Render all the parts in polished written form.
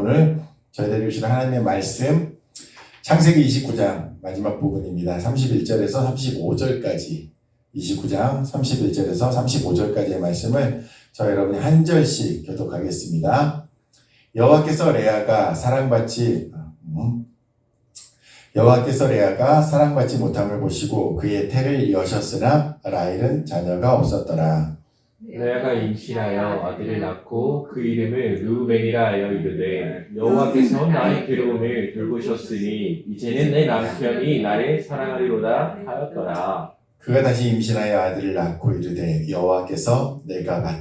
오늘 저희들이 주신 하나님의 말씀 창세기 29장 마지막 부분입니다. 31절에서 35절까지 29장 31절에서 35절까지의 말씀을 저희 여러분이 한 절씩 교독하겠습니다. 여호와께서 레아가 사랑받지 못함을 보시고 그의 태를 여셨으나 라헬은 자녀가 없었더라. 레아가 임신하여 아들을 낳고 그 이름을 르우벤이라 하여 이르되 여호와께서 나의 괴로움을 돌보셨으니 이제는 내 남편이 나를 사랑하리로다 하였더라. 그가 다시 임신하여 아들을 낳고 이르되 여호와께서 내가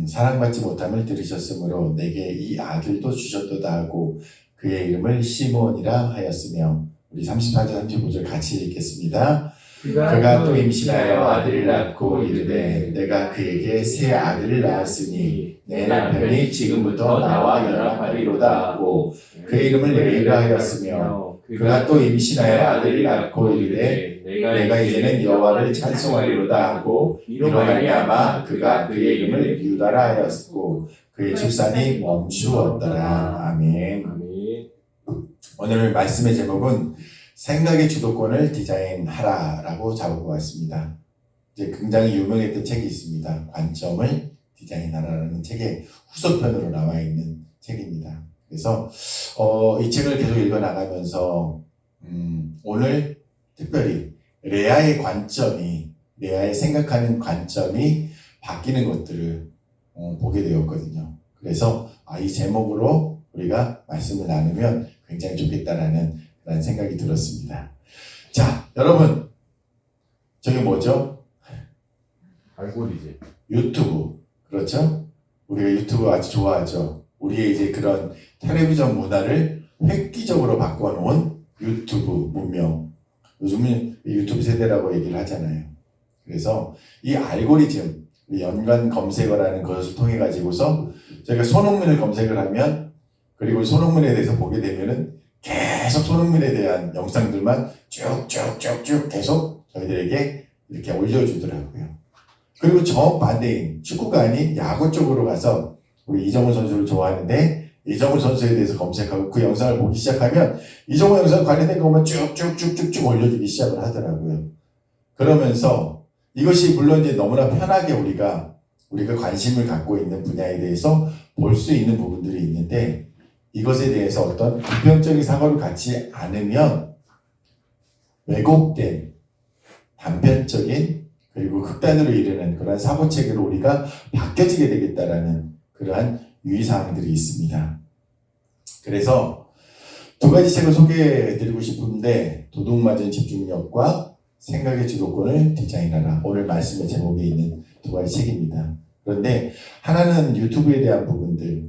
사랑받지 못함을 들으셨으므로 내게 이 아들도 주셨도다 하고 그의 이름을 시므온이라 하였으며, 우리 34절 35절 같이 읽겠습니다. 그가 또 임신하여 아들을 낳고 이르되 내가 그에게 새 아들을 낳았으니 내 남편이 지금부터 나와 연합하리로다 하고 그의 이름을 레이라 하였으며, 그가 또 임신하여 아들을 낳고 이르되 내가 이제는 여호와를 찬송하리로다 하고 이로 말미암아 그가 그의 이름을 유다라 하였고 그의 출산이 멈추었더라. 아멘. 오늘 말씀의 제목은 생각의 주도권을 디자인하라라고 잡아보았습니다. 이제 굉장히 유명했던 책이 있습니다. 관점을 디자인하라라는 책의 후속편으로 나와 있는 책입니다. 그래서 이 책을 계속 읽어나가면서 오늘 특별히 레아의 생각하는 관점이 바뀌는 것들을 보게 되었거든요. 그래서 이 제목으로 우리가 말씀을 나누면 굉장히 좋겠다라는 그런 생각이 들었습니다. 자, 여러분, 저게 뭐죠? 알고리즘. 유튜브. 그렇죠? 우리가 유튜브 아주 좋아하죠. 우리의 이제 그런 텔레비전 문화를 획기적으로 바꿔놓은 유튜브 문명. 요즘은 유튜브 세대라고 얘기를 하잖아요. 그래서 이 알고리즘, 연관 검색어라는 것을 통해 가지고서 저희가 손흥민을 검색을 하면, 그리고 손흥민에 대해서 보게 되면은 계속 손흥민에 대한 영상들만 쭉쭉쭉쭉 계속 저희들에게 이렇게 올려주더라고요. 그리고 정반대인 축구가 아닌 야구 쪽으로 가서 우리 이정우 선수를 좋아하는데 이정우 선수에 대해서 검색하고 그 영상을 보기 시작하면 이정우 영상 관련된 것만 쭉쭉쭉쭉쭉 올려주기 시작을 하더라고요. 그러면서 이것이 물론 이제 너무나 편하게 우리가 관심을 갖고 있는 분야에 대해서 볼 수 있는 부분들이 있는데, 이것에 대해서 어떤 비평적인 사고를 갖지 않으면 왜곡된 단편적인 그리고 극단으로 이르는 그러한 사고체계로 우리가 바뀌어지게 되겠다라는 그러한 유의사항들이 있습니다. 그래서 두 가지 책을 소개해드리고 싶은데, 도둑맞은 집중력과 생각의 주도권을 디자인하라, 오늘 말씀의 제목에 있는 두 가지 책입니다. 그런데 하나는 유튜브에 대한 부분들에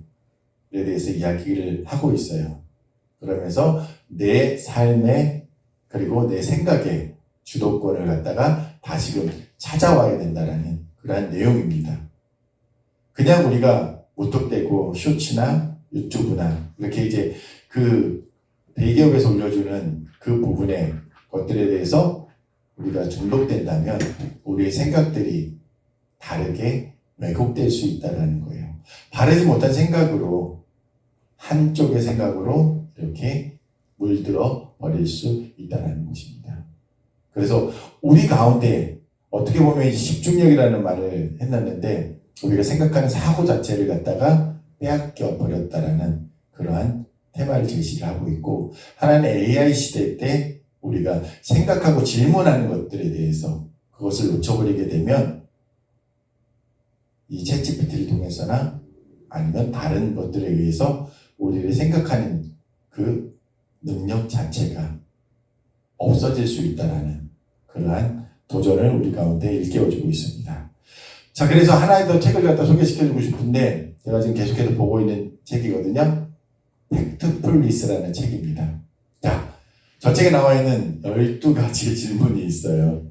대해서 이야기를 하고 있어요. 그러면서 내 삶의 그리고 내 생각의 주도권을 갖다가 다시금 찾아와야 된다라는 그러한 내용입니다. 그냥 우리가 무턱대고 쇼츠나 유튜브나 이렇게 이제 그 대기업에서 올려주는 그 부분의 것들에 대해서 우리가 중독된다면 우리의 생각들이 다르게 왜곡될 수 있다는 거예요. 바르지 못한 생각으로, 한쪽의 생각으로 이렇게 물들어 버릴 수 있다는 것입니다. 그래서 우리 가운데 어떻게 보면 집중력이라는 말을 했는데 우리가 생각하는 사고 자체를 갖다가 빼앗겨 버렸다라는 그러한 테마를 제시를 하고 있고, 하나는 AI 시대 때 우리가 생각하고 질문하는 것들에 대해서 그것을 놓쳐버리게 되면 이 챗GPT를 통해서나 아니면 다른 것들에 의해서 우리를 생각하는 그 능력 자체가 없어질 수 있다는 그러한 도전을 우리 가운데 일깨워주고 있습니다. 자, 그래서 하나의 더 책을 갖다 소개시켜주고 싶은데, 제가 지금 계속해서 보고 있는 책이거든요. 팩트풀리스라는 책입니다. 자, 저 책에 나와 있는 12가지의 질문이 있어요.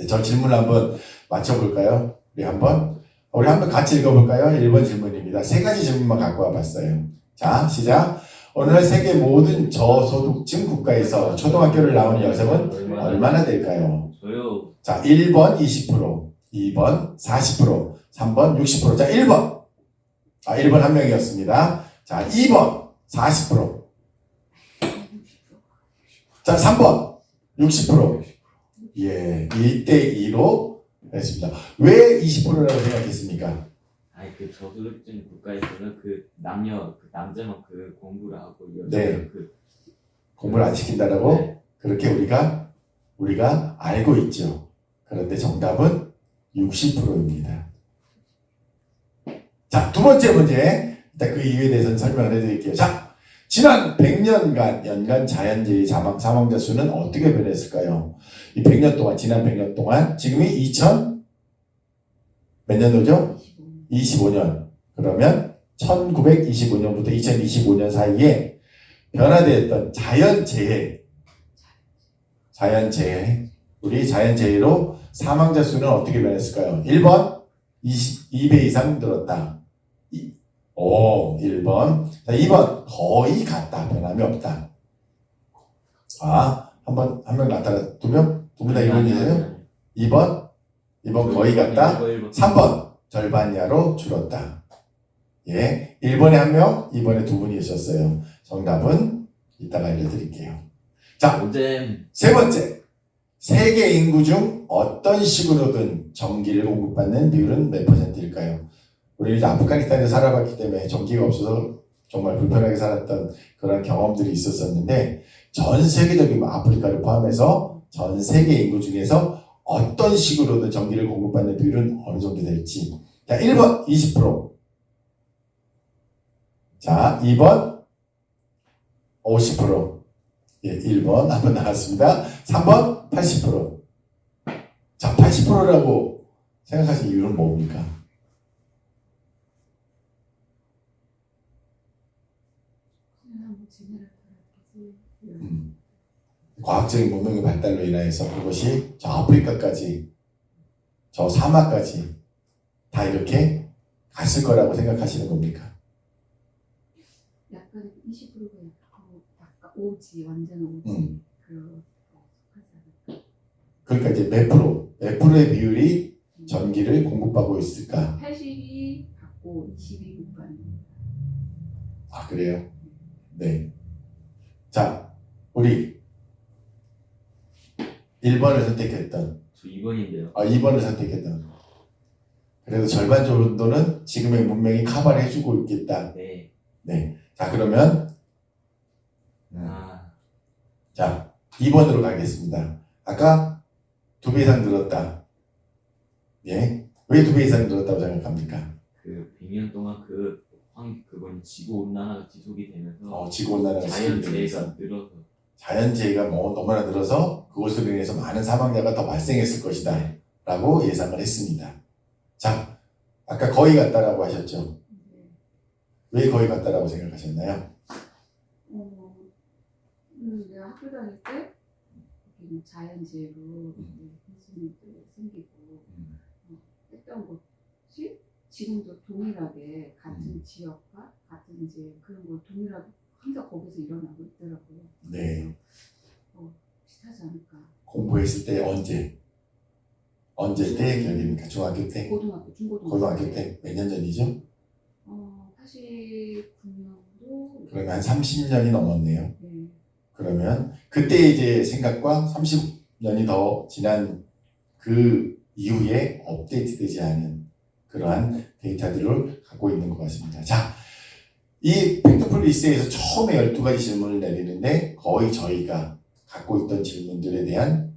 저 질문을 한번 맞춰볼까요? 우리 한번 같이 읽어볼까요? 1번 질문입니다. 3가지 질문만 갖고 와봤어요. 자, 시작. 오늘날 세계 모든 저소득층 국가에서 초등학교를 나오는 여성은 얼마나 될까요? 저요. 자, 1번 20%, 2번 40%, 3번 60%. 자, 1번. 1번 한 명이었습니다. 자, 2번 40%. 자, 3번 60%. 예, 1대2로 했습니다. 왜 20%라고 생각했습니까? 아니 그 저소득층 국가에서는 그 남녀 그 남자만 그 공부를 하고 네. 여자는 그 공부를 안 시킨다라고 네. 그렇게 우리가 알고 있죠. 그런데 정답은 60%입니다. 자, 두 번째 문제. 일단 그 이유에 대해서는 설명을 해드릴게요. 자, 지난 100년간 연간 자연재해 사망자 수는 어떻게 변했을까요? 이 100년 동안, 지난 100년 동안, 지금이 2000 몇 년도죠? 25년. 그러면 1925년부터 2025년 사이에 변화되었던 우리 자연재해로 사망자 수는 어떻게 변했을까요? 1번 2배 이상 늘었다. 1번. 자, 2번 거의 같다. 변함이 없다. 한 명 나타나 두 명 다 2번이세요? 2번 거의 같다. 3번 절반 이하로 줄었다. 예, 1번에 한 명, 2번에 두 분이 계셨어요. 정답은 이따가 알려드릴게요. 자, 문제 세 번째. 세계 인구 중 어떤 식으로든 전기를 공급받는 비율은 몇 %일까요? 우리 이제 아프가니스탄에 살아봤기 때문에 전기가 없어서 정말 불편하게 살았던 그런 경험들이 있었었는데, 전 세계적인 아프리카를 포함해서 전 세계 인구 중에서 어떤 식으로든 전기를 공급받는 비율은 어느 정도 될지. 자, 1번 20%. 자, 2번 50%. 예, 1번 한번 나왔습니다. 3번 80%. 자, 80%라고 생각하신 이유는 뭡니까? 과학적인 문명의 발달로 인해서 그것이 저 아프리카까지, 저 사막까지 다 이렇게 갔을 거라고 생각하시는 겁니까? 약간 20%가 약간 오지, 완전 오지. 그런 그러니까 이제 몇 프로의 비율이 전기를 공급하고 있을까? 80이 받고 20이 못 받는. 아, 그래요? 네. 자, 우리 1번을 선택했던, 저 2번인데요. 2번을 선택했던. 그래도 절반 정도는 지금의 문명이 커버를 해주고 있겠다. 네. 네. 자, 그러면 아, 자, 2번으로 가겠습니다. 아까 2배 이상 늘었다. 예? 왜 2배 이상 늘었다고 생각합니까? 그 100년 동안 그건 지구 온난화가 지속이 되면서 지구온난화가 자연재해가 늘어서 자연재해가 너무나 늘어서 그것으로 인해서 많은 사망자가 더 발생했을 것이다 라고 예상을 했습니다. 자, 아까 거의 같다라고 하셨죠? 왜 거의 같다라고 생각하셨나요? 내가 학교 다닐 때 자연재해로 현수님들 생기고 했던 것이 지금도 동일하게 같은 지역과 같은 이제 그런 걸 동일하게 항상 거기서 일어나고 있더라고요. 네. 그래서 비슷하지 않을까. 공부했을 때 언제 때 기억입니까? 중학교 때? 고등학교, 중고등학교. 고등학교 때? 몇 년 전이죠? 89년도. 그러면 한 30년이 넘었네요. 네. 그러면 그때 이제 생각과 30년이 더 지난 그 이후에 업데이트되지 않은 그러한 데이터들을 갖고 있는 것 같습니다. 자, 이 팩트풀 리스트에서 처음에 12가지 질문을 내리는데 거의 저희가 갖고 있던 질문들에 대한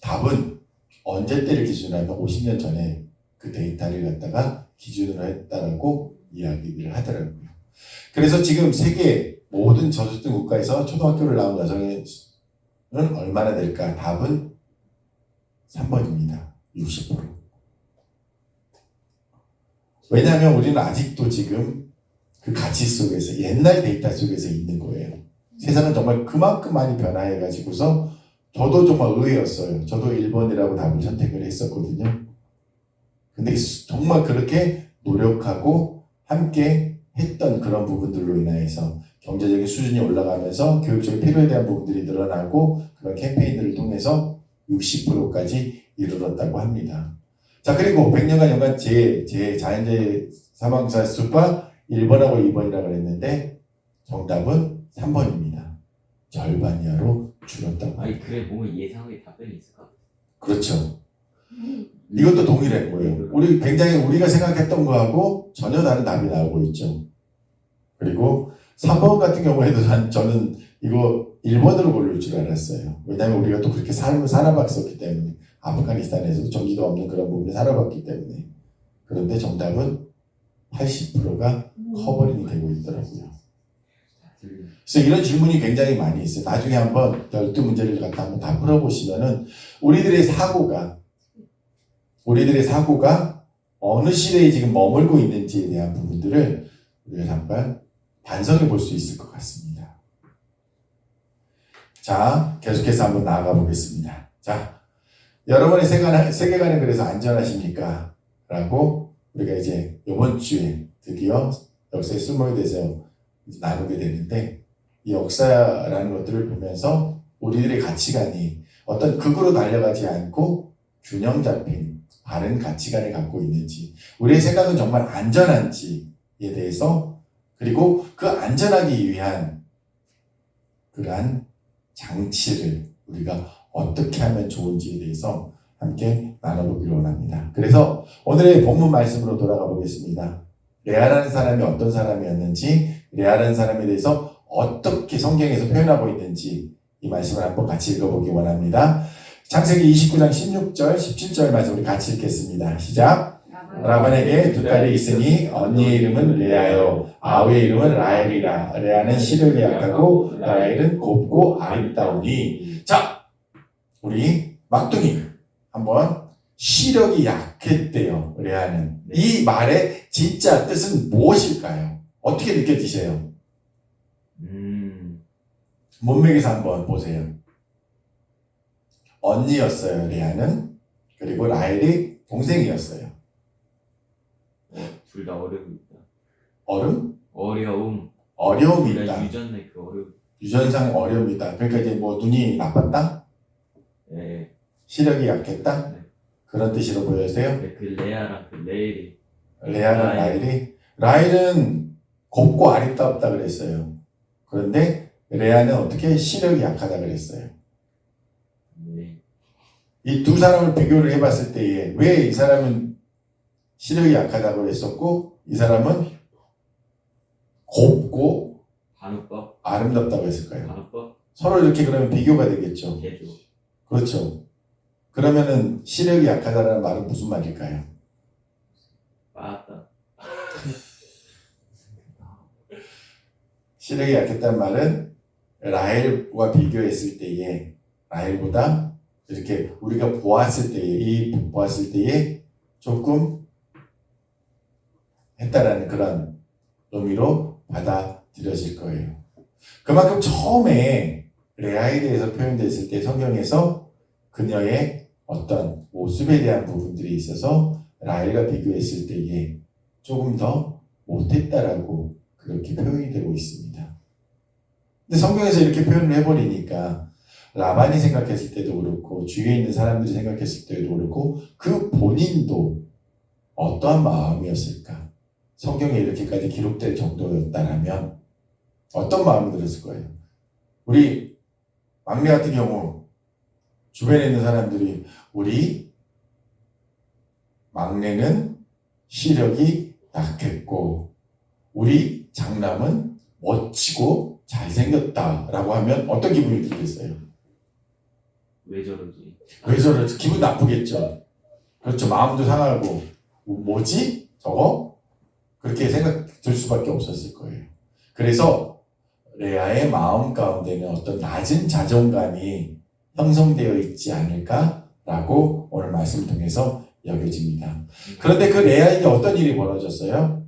답은 언제 때를 기준으로 하면 50년 전에 그 데이터를 갖다가 기준으로 했다라고 이야기를 하더라고요. 그래서 지금 세계 모든 저소득 국가에서 초등학교를 나온 여성은 얼마나 될까? 답은 3번입니다. 60%. 왜냐하면 우리는 아직도 지금 그 가치 속에서, 옛날 데이터 속에서 있는 거예요. 세상은 정말 그만큼 많이 변화해가지고서 저도 정말 의외였어요. 저도 1번이라고 답을 선택을 했었거든요. 근데 정말 그렇게 노력하고 함께 했던 그런 부분들로 인해서 경제적인 수준이 올라가면서 교육적인 필요에 대한 부분들이 늘어나고 그런 캠페인들을 통해서 60%까지 이르렀다고 합니다. 자, 그리고 100년간 연간 자연재해 사망자 수가 1번하고 2번이라고 그랬는데 정답은 3번입니다. 절반 이하로 줄었다고. 아니 그래 보면 예상의 답변이 있을 것 같아. 그렇죠. 이것도 동일한 거예요. 우리 굉장히 우리가 생각했던 거하고 전혀 다른 답이 나오고 있죠. 그리고 3번 같은 경우에도 저는 이거 1번으로 고를 줄 알았어요. 왜냐하면 우리가 또 그렇게 삶을 살아봤었기 때문에 아프가니스탄에서도 전기가 없는 그런 부분을 살아봤기 때문에. 그런데 정답은 80%가 커버링이 되고 있더라고요. 그래서 이런 질문이 굉장히 많이 있어요. 나중에 한번 12문제를 갖다 한번 다 풀어보시면은 우리들의 사고가 어느 시대에 지금 머물고 있는지에 대한 부분들을 우리가 잠깐 반성해 볼 수 있을 것 같습니다. 자, 계속해서 한번 나아가 보겠습니다. 자, 여러분의 세계관은 그래서 안전하십니까? 라고 우리가 이제 이번 주에 드디어 역사의 쓸모에 대해서 나누게 되는데, 이 역사라는 것들을 보면서 우리들의 가치관이 어떤 극으로 달려가지 않고 균형 잡힌 바른 가치관을 갖고 있는지, 우리의 생각은 정말 안전한지에 대해서, 그리고 그 안전하기 위한 그러한 장치를 우리가 어떻게 하면 좋은지에 대해서 함께 나눠보기를 원합니다. 그래서 오늘의 본문 말씀으로 돌아가 보겠습니다. 레아라는 사람이 어떤 사람이었는지, 레아라는 사람에 대해서 어떻게 성경에서 표현하고 있는지 이 말씀을 한번 같이 읽어보기 원합니다. 창세기 29장 16절, 17절 말씀 우리 같이 읽겠습니다. 시작. 라반에게 두 딸이 있으니 언니의 이름은 레아요, 아우의 이름은 라헬이라. 레아는 시력이 약하고 라헬은 곱고 아름다우니. 자, 우리 막둥이 한번 시력이 약했대요. 레아는. 이 말의 진짜 뜻은 무엇일까요? 어떻게 느껴지세요? 문맥에서 한번 보세요. 언니였어요, 레아는. 그리고 라헬이 동생이었어요. 둘 다 어려움이 있다. 어려움이 우리가 있다. 유전의 그 어려움. 유전상 어려움이 있다. 그러니까 이제 뭐 눈이 나빴다? 예. 시력이 약했다? 네. 그런 뜻으로 보여주세요. 그 레아랑 그 레일이. 레아랑 라헬은 곱고 아름답다 그랬어요. 그런데 레아는 어떻게 시력이 약하다 그랬어요. 네. 이 두 사람을 비교를 해봤을 때에 왜 이 사람은 시력이 약하다고 했었고 이 사람은 곱고 간호법. 아름답다고 했을까요? 간호법. 서로 이렇게 그러면 비교가 되겠죠. 개조. 그렇죠. 그러면은 시력이 약하다는 말은 무슨 말일까요? 맞다. 시력이 약했다는 말은 라헬과 비교했을 때에 라헬보다 이렇게 우리가 보았을 때에 조금 했다라는 그런 의미로 받아들여질 거예요. 그만큼 처음에 레아에 대해서 표현됐을 때 성경에서 그녀의 어떤 모습에 대한 부분들이 있어서 라헬과 비교했을 때에 조금 더 못했다라고 그렇게 표현이 되고 있습니다. 근데 성경에서 이렇게 표현을 해버리니까 라반이 생각했을 때도 그렇고 주위에 있는 사람들이 생각했을 때도 그렇고 그 본인도 어떠한 마음이었을까? 성경에 이렇게까지 기록될 정도였다라면 어떤 마음이 들었을 거예요? 우리 막내 같은 경우 주변에 있는 사람들이 우리 막내는 시력이 약했고 우리 장남은 멋지고 잘생겼다라고 하면 어떤 기분이 들겠어요? 왜 저러지? 왜 저러지? 기분 나쁘겠죠. 그렇죠. 마음도 상하고 뭐지? 저거? 그렇게 생각 들 수밖에 없었을 거예요. 그래서 레아의 마음 가운데는 어떤 낮은 자존감이 형성되어 있지 않을까라고 오늘 말씀 통해서 여겨집니다. 그런데 그 레아에게 어떤 일이 벌어졌어요?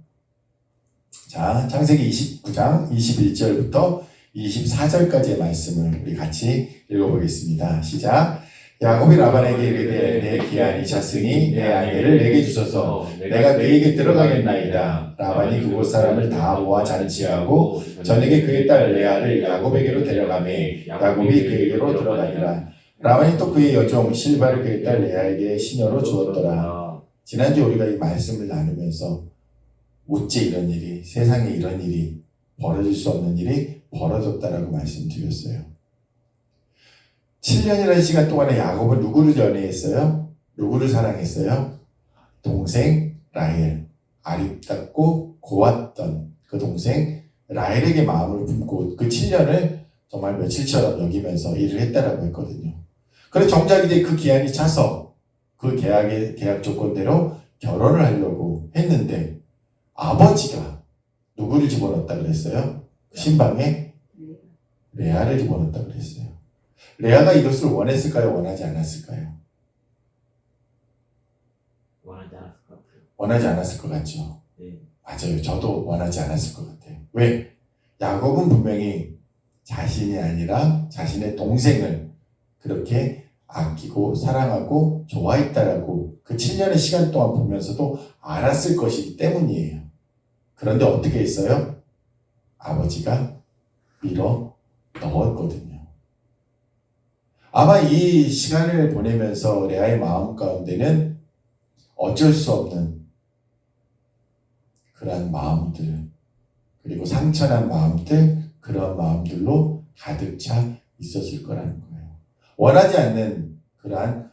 자, 창세기 29장 21절부터 24절까지의 말씀을 우리 같이 읽어보겠습니다. 시작. 야곱이 라반에게 이르되 내 귀한 이셨으니 내 아내를 내게 주소서. 내가 그에게 들어가겠나이다. 라반이 그곳 사람을 다 모아 잔치하고 저녁에 그의 딸 레아를 야곱에게로 데려가매 야곱이 그에게로 들어가니라. 라반이 또 그의 여종 실바를 그의 딸 레아에게 시녀로 주었더라. 지난주 우리가 이 말씀을 나누면서 어째 이런 일이, 세상에 이런 일이 벌어질 수 없는 일이 벌어졌다라고 말씀드렸어요. 7년이라는 시간 동안에 야곱은 누구를 연애했어요? 누구를 사랑했어요? 동생 라헬, 아립답고 고왔던 그 동생 라헬에게 마음을 품고 그 7년을 정말 며칠처럼 여기면서 일을 했다라고 했거든요. 그래서 정작 이제 그 기한이 차서 그 계약 조건대로 결혼을 하려고 했는데 아버지가 누구를 집어넣었다 그랬어요? 신방에 네. 레아를 집어넣었다 그랬어요. 레아가 이것을 원했을까요? 원하지 않았을까요? 원하지 않았을 것 같아요. 원하지 않았을 것 같죠. 네. 맞아요. 저도 원하지 않았을 것 같아요. 왜? 야곱은 분명히 자신이 아니라 자신의 동생을 그렇게 아끼고 사랑하고 좋아했다라고 그 7년의 시간 동안 보면서도 알았을 것이기 때문이에요. 그런데 어떻게 했어요? 아버지가 밀어 넣었거든요. 아마 이 시간을 보내면서 레아의 마음 가운데는 어쩔 수 없는 그러한 마음들, 그리고 상처난 마음들, 그런 마음들로 가득 차 있었을 거라는 거예요. 원하지 않는 그러한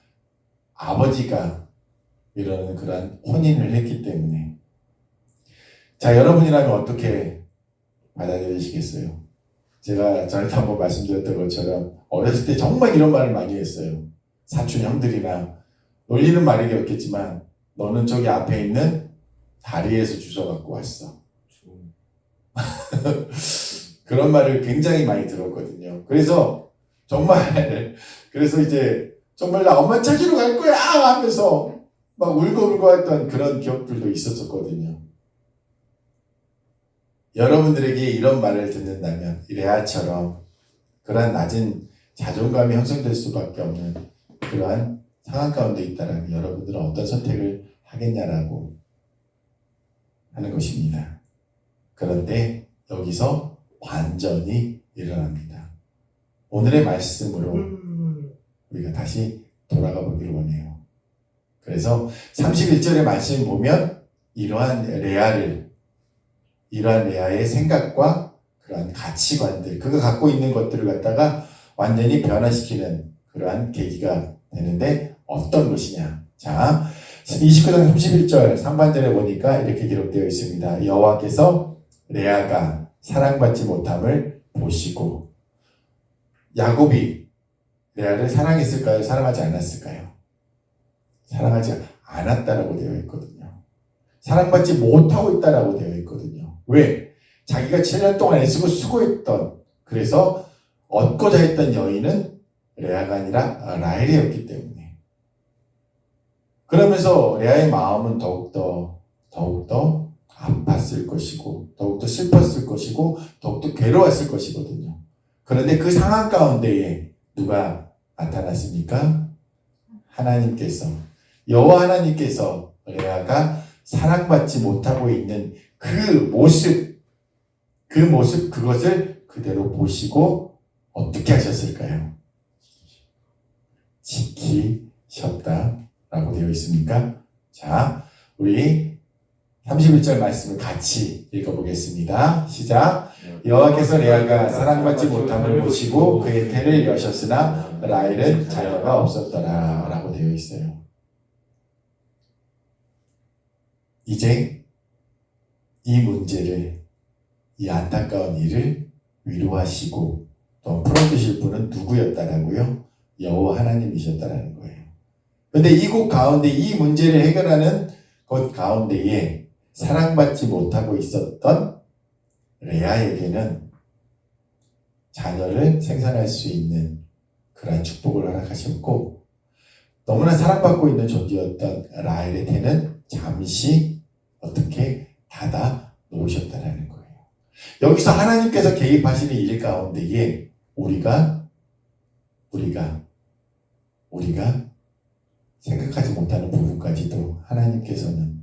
아버지가 이러는 그러한 혼인을 했기 때문에. 자, 여러분이라면 어떻게 받아들이시겠어요? 제가 전에도 한번 말씀드렸던 것처럼 어렸을 때 정말 이런 말을 많이 했어요. 사촌 형들이나 놀리는 말이었겠지만 너는 저기 앞에 있는 다리에서 주워 갖고 왔어. 그런 말을 굉장히 많이 들었거든요. 그래서 정말 그래서 이제 정말 나 엄마 찾으러 갈 거야 하면서 막 울고 했던 그런 기억들도 있었거든요. 여러분들에게 이런 말을 듣는다면 레아처럼 그러한 낮은 자존감이 형성될 수밖에 없는 그러한 상황 가운데 있다면 여러분들은 어떤 선택을 하겠냐라고 하는 것입니다. 그런데 여기서 반전이 일어납니다. 오늘의 말씀으로 우리가 다시 돌아가 보기를 원해요. 그래서 31절의 말씀을 보면 이러한 레아의 생각과 그러한 가치관들, 그가 갖고 있는 것들을 갖다가 완전히 변화시키는 그러한 계기가 되는데 어떤 것이냐. 자, 29장 31절 상반절에 보니까 이렇게 기록되어 있습니다. 여호와께서 레아가 사랑받지 못함을 보시고, 야곱이 레아를 사랑했을까요? 사랑하지 않았을까요? 사랑하지 않았다라고 되어 있거든요. 사랑받지 못하고 있다라고 되어 있거든요. 왜? 자기가 7년 동안 애쓰고 수고했던, 그래서 얻고자 했던 여인은 레아가 아니라 라헬이었기 때문에. 그러면서 레아의 마음은 더욱더 아팠을 것이고, 더욱더 슬펐을 것이고, 더욱더 괴로웠을 것이거든요. 그런데 그 상황 가운데에 누가 나타났습니까? 하나님께서, 여호와 하나님께서 레아가 사랑받지 못하고 있는 그 모습, 그것을 그대로 보시고 어떻게 하셨을까요? 지키셨다라고 되어 있습니까? 자, 우리 31절 말씀을 같이 읽어보겠습니다. 시작. 여호와께서 레아가 사랑받지 못함을 보시고 그의 태를 여셨으나 라헬은 자녀가 없었더라 라고 되어 있어요. 이제 이 문제를, 이 안타까운 일을 위로하시고 또 풀어주실 분은 누구였다라고요? 여호와 하나님이셨다라는 거예요. 그런데 이곳 가운데 이 문제를 해결하는 것 가운데에 사랑받지 못하고 있었던 레아에게는 자녀를 생산할 수 있는 그러한 축복을 허락하셨고, 너무나 사랑받고 있는 존재였던 라헬의 태는 잠시 어떻게 닫아 놓으셨다는 거예요. 여기서 하나님께서 개입하시는 일 가운데에 우리가 생각하지 못하는 부분까지도 하나님께서는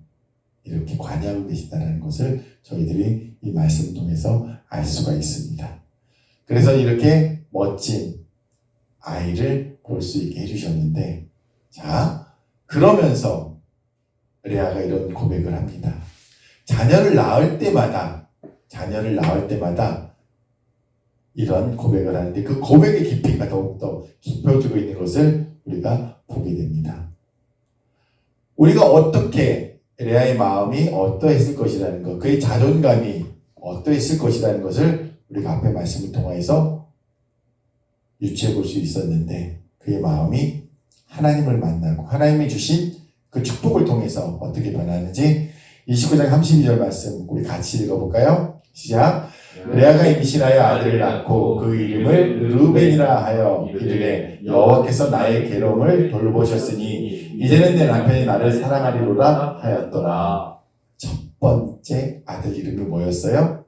이렇게 관여하고 계시다는 것을 저희들이 이 말씀 통해서 알 수가 있습니다. 그래서 이렇게 멋진 아이를 볼 수 있게 해주셨는데, 자, 그러면서 레아가 이런 고백을 합니다. 자녀를 낳을 때마다 이런 고백을 하는데 그 고백의 깊이가 더욱더 깊어지고 있는 것을 우리가 보게 됩니다. 우리가 어떻게 레아의 마음이 어떠했을 것이라는 것, 그의 자존감이 어떠했을 것이라는 것을 우리가 앞에 말씀을 통해서 유추해 볼 수 있었는데 그의 마음이 하나님을 만나고 하나님이 주신 그 축복을 통해서 어떻게 변하는지 29장 32절 말씀 우리 같이 읽어볼까요? 시작. 레아가 임신하여 아들을 낳고 그 이름을 르우벤이라 하여 이르되 여호와께서 나의 괴로움을 돌보셨으니 이제는 내 남편이 나를 사랑하리로라 하였더라. 첫 번째 아들 이름이 뭐였어요?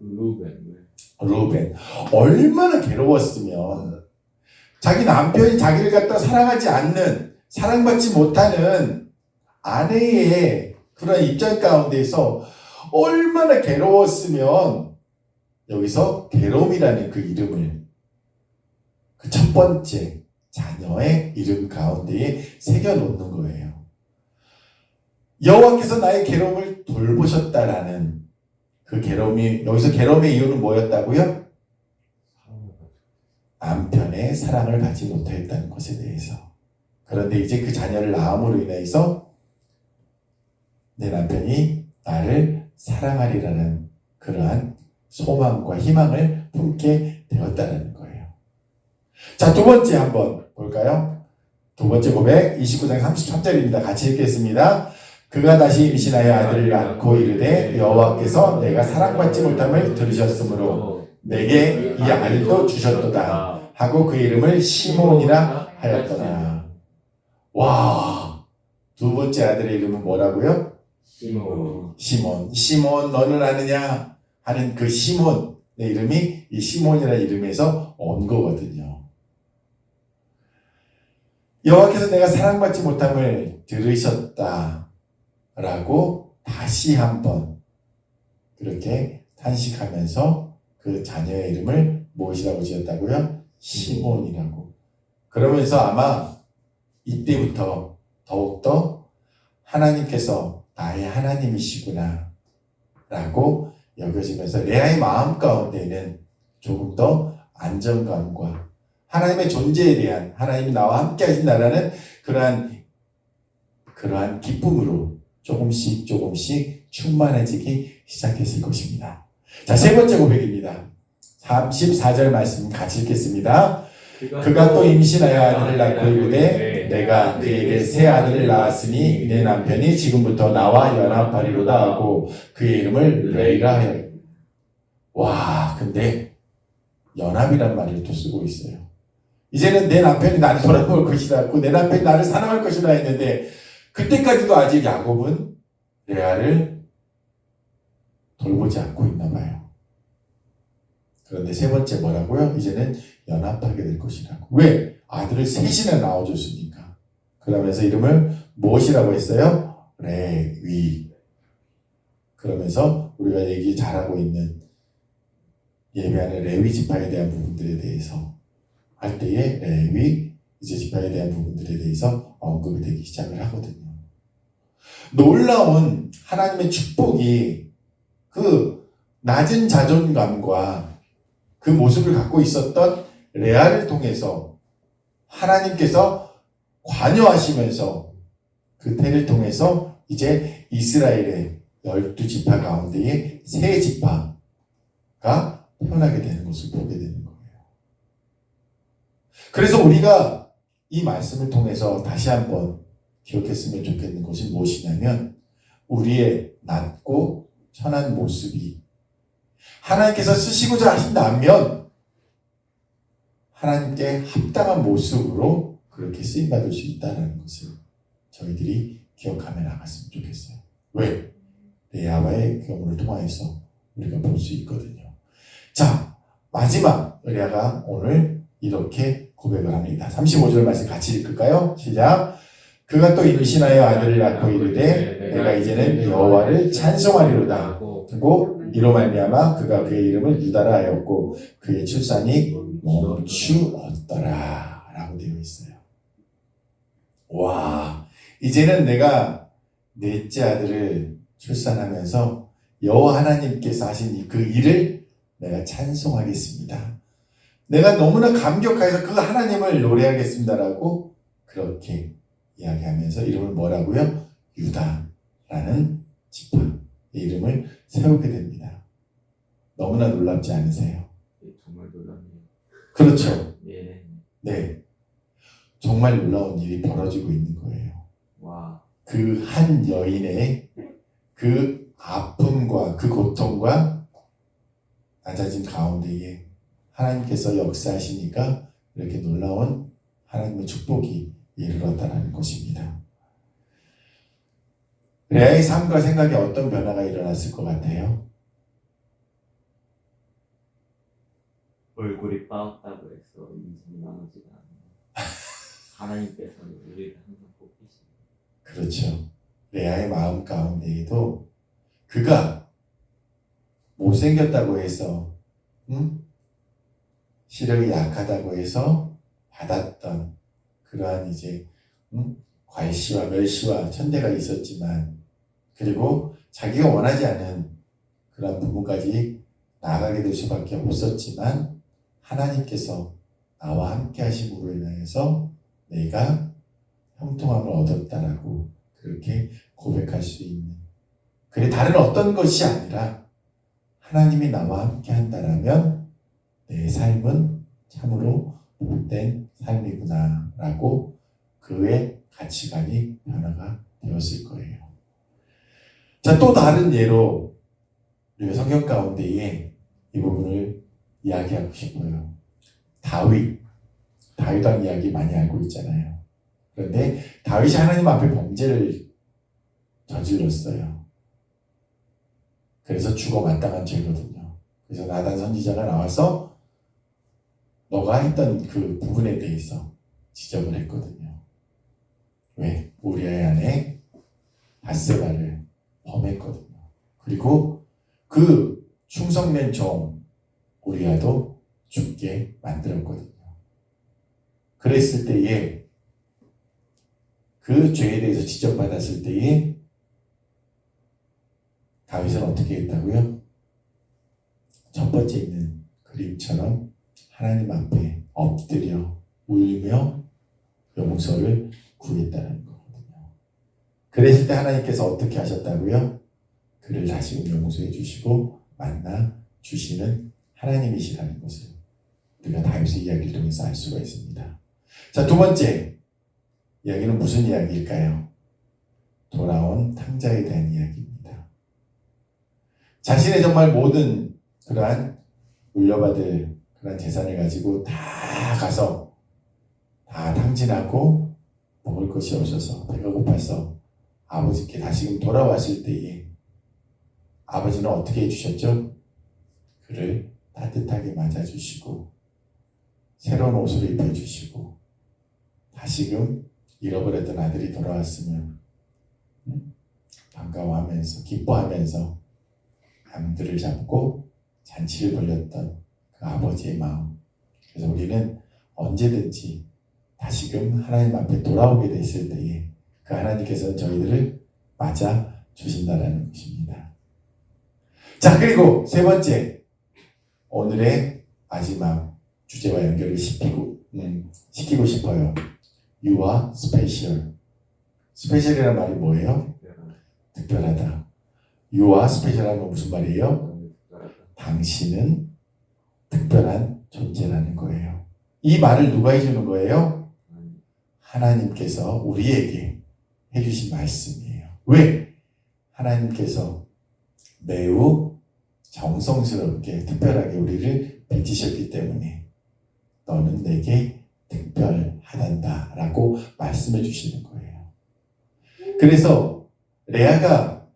르우벤. 얼마나 괴로웠으면 자기 남편이 자기를 갖다 사랑하지 않는, 사랑받지 못하는 아내의 그런 입장 가운데서 얼마나 괴로웠으면 여기서 괴로움이라는 그 이름을 그 첫 번째 자녀의 이름 가운데에 새겨놓는 거예요. 여호와께서 나의 괴로움을 돌보셨다라는 그 괴로움이, 여기서 괴로움의 이유는 뭐였다고요? 남편의 사랑을 받지 못하였다는 것에 대해서. 그런데 이제 그 자녀를 낳음으로 인해서 내 남편이 나를 사랑하리라는 그러한 소망과 희망을 품게 되었다는 거예요. 자, 두 번째 한번 볼까요? 두 번째 고백 29장 33절입니다. 같이 읽겠습니다. 그가 다시 임신하여 아들을 낳고 이르되 여호와께서 내가 사랑받지 못함을 들으셨으므로 내게 이 아들도 주셨도다 하고 그 이름을 시몬이라 하였더라. 와, 두 번째 아들의 이름은 뭐라고요? 시몬 너는 아느냐 하는 그 시몬의 이름이 이 시몬이라는 이름에서 온 거거든요. 여호와께서 내가 사랑받지 못함을 들으셨다라고 다시 한번 그렇게 탄식하면서 그 자녀의 이름을 무엇이라고 지었다고요? 시몬이라고. 그러면서 아마 이때부터 더욱더 하나님께서 나의 하나님이시구나 라고 여겨지면서 레아의 마음 가운데는 조금 더 안정감과 하나님의 존재에 대한, 하나님이 나와 함께 하신다라는 그러한 기쁨으로 조금씩 충만해지기 시작했을 것입니다. 자, 세 번째 고백입니다. 34절 말씀 같이 읽겠습니다. 그가 또 임신하여 아들을 낳고 이르되 내가 그에게 새 아들을 낳았으니 내 남편이 지금부터 나와 연합하리로다 하고 그의 이름을 레이라 하여. 와, 근데 연합이란 말을 또 쓰고 있어요. 이제는 내 남편이 나를 돌아볼 것이다, 내 남편이 나를 사랑할 것이다 했는데 그때까지도 아직 야곱은 레아를 돌보지 않고 있나 봐요. 그런데 세 번째 뭐라고요? 이제는 연합하게 될 것이라고. 왜? 아들을 셋이나 낳아줬으니까. 그러면서 이름을 무엇이라고 했어요? 레위. 그러면서 우리가 얘기 잘하고 있는 예배하는 레위 지파에 대한 부분들에 대해서 할 때에 레위 이제 지파에 대한 부분들에 대해서 언급이 되기 시작을 하거든요. 놀라운 하나님의 축복이 그 낮은 자존감과 그 모습을 갖고 있었던 레아를 통해서 하나님께서 관여하시면서 그 태를 통해서 이제 이스라엘의 12지파 가운데에 세 지파가 태어나게 되는 것을 보게 되는 거예요. 그래서 우리가 이 말씀을 통해서 다시 한번 기억했으면 좋겠는 것이 무엇이냐면 우리의 낮고 천한 모습이 하나님께서 쓰시고자 하신다면 하나님께 합당한 모습으로 그렇게 쓰임받을 수 있다는 것을 저희들이 기억하며 나갔으면 좋겠어요. 왜? 레아와의 경우를 통하여서 우리가 볼 수 있거든요. 자, 마지막 레아가 오늘 이렇게 고백을 합니다. 35절 말씀 같이 읽을까요? 시작. 그가 또 임신하여 아들을 낳고 이르되 내가 이제는 여호와를 찬송하리로다 하고 이로 말미암아 그가 그의 이름을 유다라 하였고 그의 출산이 멈추었더라 라고 되어 있어요. 와, 이제는 내가 넷째 아들을 출산하면서 여호와 하나님께서 하신 그 일을 내가 찬송하겠습니다. 내가 너무나 감격해서 그 하나님을 노래하겠습니다라고 그렇게 이야기하면서 이름을 뭐라고요? 유다라는 지파의 이름을 세우게 됩니다. 너무나 놀랍지 않으세요? 예, 정말 놀랍네요. 그렇죠. 예. 네. 정말 놀라운 일이 벌어지고 있는 거예요. 와. 그 한 여인의 그 아픔과 그 고통과 낮아진 가운데에 하나님께서 역사하시니까 이렇게 놀라운 하나님의 축복이 이르렀다는 것입니다. 레아의 삶과 생각에 어떤 변화가 일어났을 것 같아요? 얼굴이 빠졌다고 해서 인생이 나눠지지 않아요. 하나님께서는 우리를 항상 꼭 계십니다. 그렇죠. 레아의 마음 가운데에도 그가 못생겼다고 해서 시력이 약하다고 해서 받았던 그러한 이제 괄시와 멸시와 천대가 있었지만 그리고 자기가 원하지 않은 그런 부분까지 나아가게 될 수밖에 없었지만 하나님께서 나와 함께 하심으로 인하여서 내가 형통함을 얻었다라고 그렇게 고백할 수 있는 그래 다른 어떤 것이 아니라 하나님이 나와 함께 한다라면 내 삶은 참으로 복된 삶이구나 라고 그의 가치관이 변화가 되었을 거예요. 자, 또 다른 예로 우리가 성경 가운데에 이 부분을 이야기하고 싶어요. 다윗 왕 이야기 많이 알고 있잖아요. 그런데 다윗이 하나님 앞에 범죄를 저질렀어요. 그래서 죽어 마땅한 죄거든요. 그래서 나단 선지자가 나와서 너가 했던 그 부분에 대해서 지적을 했거든요. 왜? 우리아의 아내 밧세바를 범했거든요. 그리고 그 충성된 종 우리아도 죽게 만들었거든요. 그랬을 때에 그 죄에 대해서 지적받았을 때에 다윗은 어떻게 했다고요? 첫 번째 있는 그림처럼 하나님 앞에 엎드려 울며 용서를 구했다는 거거든요. 그랬을 때 하나님께서 어떻게 하셨다고요? 그를 다시금 용서해 주시고 만나 주시는 하나님이시라는 것을 우리가 다윗의 이야기를 통해서 알 수가 있습니다. 자, 두 번째 이야기는 무슨 이야기일까요? 돌아온 탕자에 대한 이야기입니다. 자신의 정말 모든 그러한 물려받을 그런 재산을 가지고 다 가서 다 탕진하고 먹을 것이 없어서 배가 고파서 아버지께 다시금 돌아왔을 때에 아버지는 어떻게 해주셨죠? 그를 따뜻하게 맞아주시고 새로운 옷을 입혀주시고 다시금 잃어버렸던 아들이 돌아왔으면 반가워하면서 기뻐하면서 암들을 잡고 잔치를 벌였던 그 아버지의 마음. 그래서 우리는 언제든지 다시금 하나님 앞에 돌아오게 됐을 때에 그 하나님께서는 저희들을 맞아 주신다라는 것입니다. 자, 그리고 세 번째 오늘의 마지막 주제와 연결을 시키고 싶어요. You are special. 스페셜이라는 말이 뭐예요? 특별하다. You are special하면 무슨 말이에요? 당신은 특별한 존재라는 거예요. 이 말을 누가 해주는 거예요? 하나님께서 우리에게 해주신 말씀이에요. 왜? 하나님께서 매우 정성스럽게 특별하게 우리를 빚으셨기 때문에 너는 내게 특별하단다 라고 말씀해 주시는 거예요. 그래서 레아가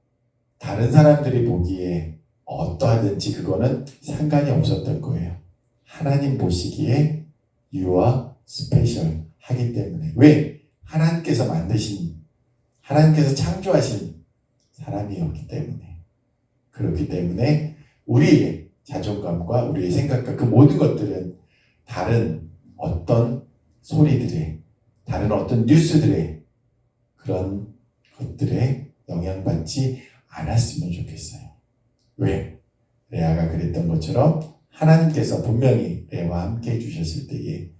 다른 사람들이 보기에 어떠하든지 그거는 상관이 없었던 거예요. 하나님 보시기에 You are special 하기 때문에. 왜? 하나님께서 만드신, 하나님께서 창조하신 사람이었기 때문에. 그렇기 때문에 우리의 자존감과 우리의 생각과 그 모든 것들은 다른 어떤 소리들에, 다른 어떤 뉴스들에 그런 것들에 영향받지 않았으면 좋겠어요. 왜? 레아가 그랬던 것처럼 하나님께서 분명히 레아와 함께 해주셨을 때에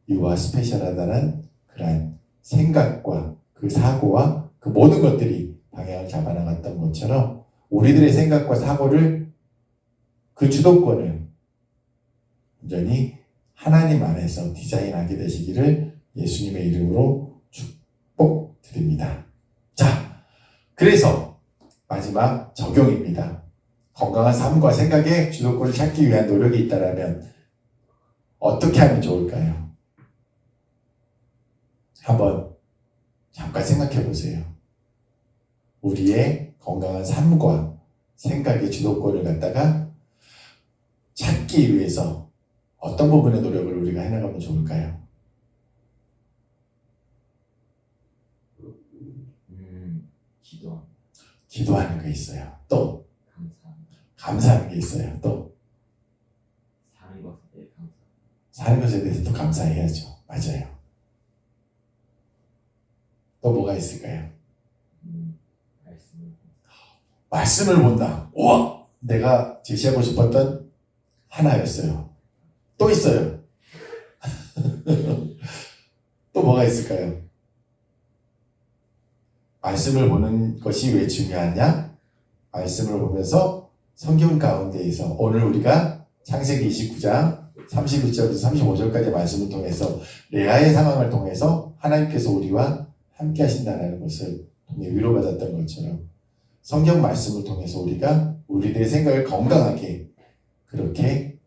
유아 스페셜하다는 그러한 생각과 그 사고와 그 모든 것들이 방향을 잡아나갔던 것처럼 우리들의 생각과 사고를 그 주도권을 온전히 하나님 안에서 디자인하게 되시기를 예수님의 이름으로 축복드립니다. 자, 그래서 마지막 적용입니다. 건강한 삶과 생각의 주도권을 찾기 위한 노력이 있다면 어떻게 하면 좋을까요? 한번 잠깐 생각해 보세요. 우리의 건강한 삶과 생각의 주도권을 갖다가 찾기 위해서 어떤 부분의 노력을 우리가 해나가면 좋을까요? 기도하는 게 있어요. 또 감사하는 게 있어요. 또 사는 것에 대해서 또 감사해야죠. 맞아요. 또 뭐가 있을까요? 말씀을 본다. 우와! 내가 제시하고 싶었던 하나였어요. 또 있어요. 또 뭐가 있을까요? 말씀을 보는 것이 왜 중요하냐? 말씀을 보면서 성경 가운데에서 오늘 우리가 창세기 29장 31절부터 35절까지 말씀을 통해서 레아의 상황을 통해서 하나님께서 우리와 함께 하신다는 것을 통해 위로받았던 것처럼 성경 말씀을 통해서 우리가 우리들의 생각을 건강하게 그렇게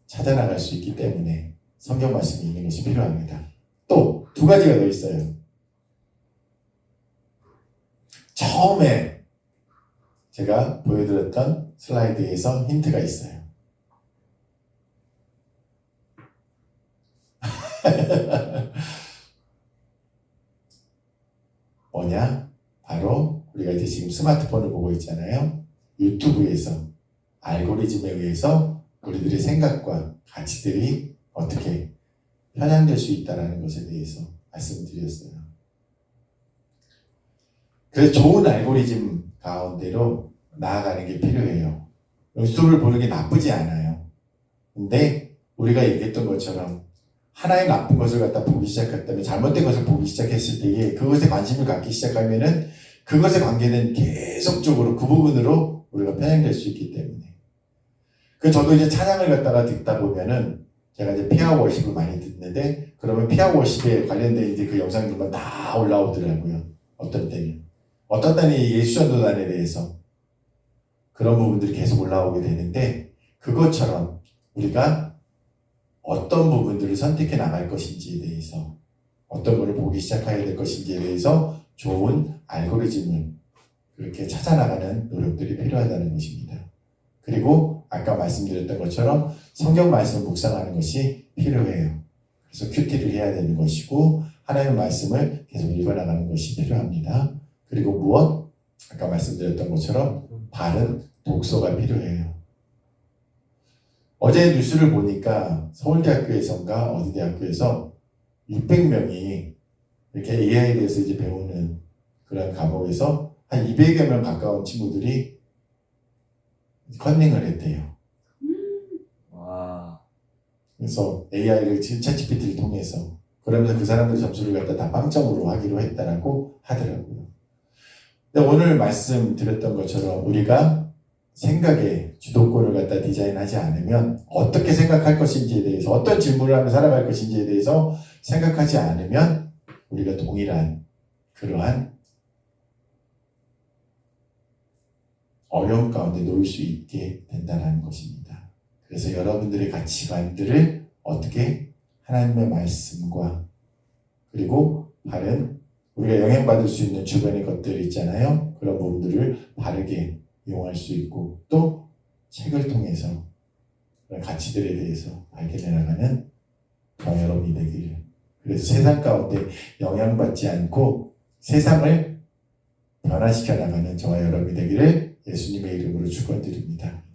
찾아나갈 수 있기 때문에 성경 말씀이 있는 것이 필요합니다. 또 두 가지가 더 있어요. 처음에 제가 보여드렸던 슬라이드에서 힌트가 있어요. 뭐냐? 바로 우리가 이제 지금 스마트폰을 보고 있잖아요. 유튜브에서 알고리즘에 의해서 우리들의 생각과 가치들이 어떻게 편향될 수 있다는 것에 대해서 말씀드렸어요. 그래서 좋은 알고리즘 가운데로 나아가는 게 필요해요. 유튜브를 보는 게 나쁘지 않아요. 근데 우리가 얘기했던 것처럼 하나의 나쁜 것을 갖다 보기 시작했다면 잘못된 것을 보기 시작했을 때에 그것에 관심을 갖기 시작하면은 그것에 관계된 계속적으로 그 부분으로 우리가 편향될 수 있기 때문에. 저도 이제 찬양을 갖다가 듣다 보면은 제가 이제 피아 워십을 많이 듣는데 그러면 피아 워십에 관련된 이제 그 영상들만 다 올라오더라고요. 어떤 때는 예수 전도단에 대해서 그런 부분들이 계속 올라오게 되는데 그것처럼 우리가 어떤 부분들을 선택해 나갈 것인지에 대해서 어떤 것을 보기 시작해야 될 것인지에 대해서 좋은 알고리즘을 그렇게 찾아나가는 노력들이 필요하다는 것입니다. 그리고 아까 말씀드렸던 것처럼 성경 말씀을 묵상하는 것이 필요해요. 그래서 큐티를 해야 되는 것이고 하나님의 말씀을 계속 읽어나가는 것이 필요합니다. 그리고 무엇? 아까 말씀드렸던 것처럼 바른 독서가 필요해요. 어제 뉴스를 보니까 서울대학교에서인가 어디 대학교에서 600명이 이렇게 AI에 대해서 이제 배우는 그런 과목에서 한 200여 명 가까운 친구들이 컨닝을 했대요. 와. 그래서 AI를 챗GPT를 통해서 그러면서 그 사람들 점수를 갖다 다 빵점으로 하기로 했다라고 하더라고요. 근데 오늘 말씀드렸던 것처럼 우리가 생각의 주도권을 갖다 디자인하지 않으면 어떻게 생각할 것인지에 대해서 어떤 질문을 하며 살아갈 것인지에 대해서 생각하지 않으면 우리가 동일한 그러한 어려움 가운데 놓일 수 있게 된다는 것입니다. 그래서 여러분들의 가치관들을 어떻게 하나님의 말씀과 그리고 바른 우리가 영향받을 수 있는 주변의 것들 있잖아요. 그런 부분들을 바르게 이용할 수 있고 또 책을 통해서 그런 가치들에 대해서 발견해 나가는 저와 여러분이 되기를. 그래서 세상 가운데 영향받지 않고 세상을 변화시켜 나가는 저와 여러분이 되기를 예수님의 이름으로 축원드립니다.